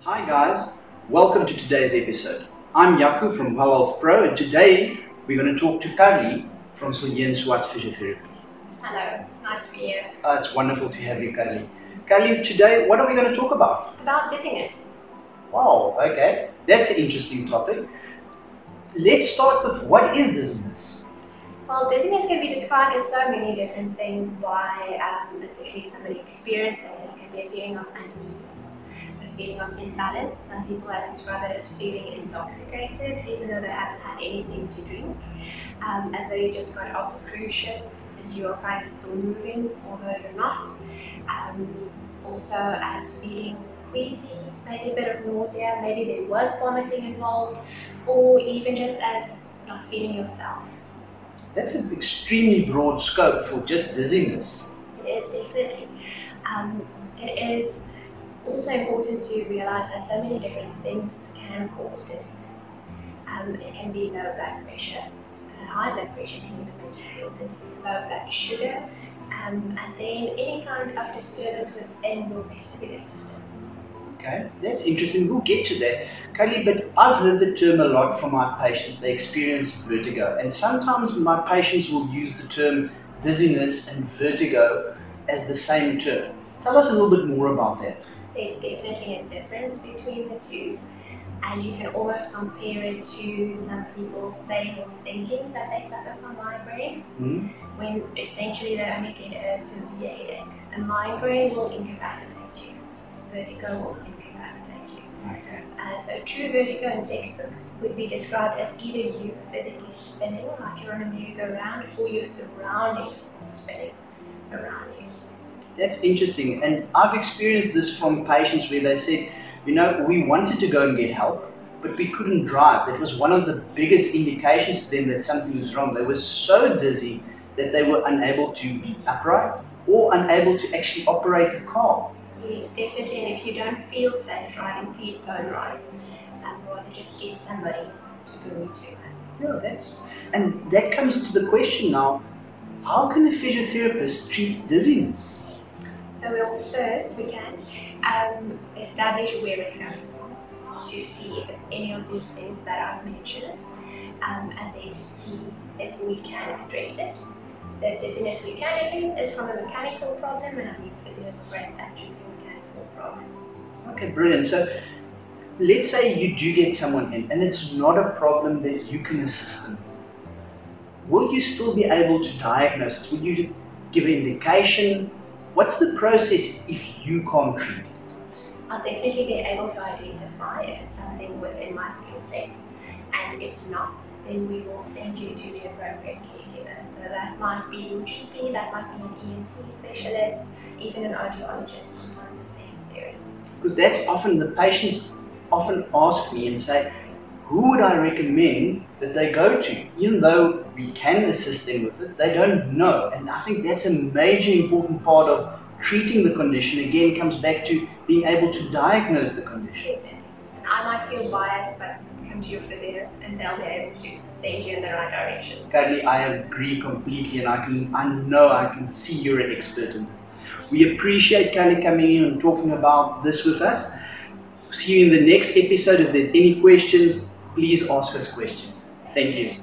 Hi guys, welcome to today's episode. I'm Jaco from Well Health Pro, and today we're going to talk to Carli from Swart Physiotherapy. Hello, it's nice to be here. It's wonderful to have you, Carli. Carli, today what are we going to talk about? About dizziness. Wow, okay, that's an interesting topic. Let's start with what is dizziness? Well, dizziness can be described as so many different things. Why, especially somebody experiencing it, it can be a feeling of unease, a feeling of imbalance. Some people have described it as feeling intoxicated, even though they haven't had anything to drink, as though you just got off a cruise ship and you are kind of still moving, although you're not. Also as feeling queasy, maybe a bit of nausea, maybe there was vomiting involved, or even just as not feeling yourself. That's an extremely broad scope for just dizziness. It is definitely. It is also important to realize that so many different things can cause dizziness. It can be low blood pressure. High blood pressure can even make you feel dizzy. Low blood sugar, and then any kind of disturbance within your vestibular system. Okay, that's interesting. We'll get to that, Carli, but I've heard the term a lot from my patients. They experience vertigo, and sometimes my patients will use the term dizziness and vertigo as the same term. Tell us a little bit more about that. There's definitely a difference between the two, and you can almost compare it to some people saying or thinking that they suffer from migraines, when essentially they only get a severe headache. A migraine will incapacitate you. Vertigo will incapacitate you. Okay. So true vertigo in textbooks would be described as either you physically spinning like you're on a merry-go-round, or your surroundings spinning around you. That's interesting, and I've experienced this from patients where they said, you know, we wanted to go and get help, but we couldn't drive. That was one of the biggest indications to them that something was wrong. They were so dizzy that they were unable to be upright or unable to actually operate a car. Yes, definitely, and if you don't feel safe driving, please don't drive. Rather just get somebody to bring you to us. Yeah, that comes to the question now, how can a physiotherapist treat dizziness? So we can establish where it's coming from, to see if it's any of these things that I've mentioned, and then to see if we can address it. The dizziness we can address is from a mechanical problem, and I think physios are great at treating mechanical problems. Okay, brilliant. So let's say you do get someone in and it's not a problem that you can assist them. Will you still be able to diagnose it? Will you give an indication? What's the process if you can't treat it? I'll definitely be able to identify if it's something within my skill set. And if not, then we will send you to the appropriate caregiver. So that might be your GP, that might be an ENT specialist, even an audiologist sometimes is necessary. Because that's often, the patients often ask me and say, who would I recommend that they go to? Even though we can assist them with it, they don't know. And I think that's a major important part of treating the condition. Again, comes back to being able to diagnose the condition. Definitely. I might feel biased, but come to your physio and they'll be able to send you in the right direction. Carli, I agree completely, and I know I can see you're an expert in this. We appreciate Carli coming in and talking about this with us. See you in the next episode. If there's any questions, please ask us questions. Thank you.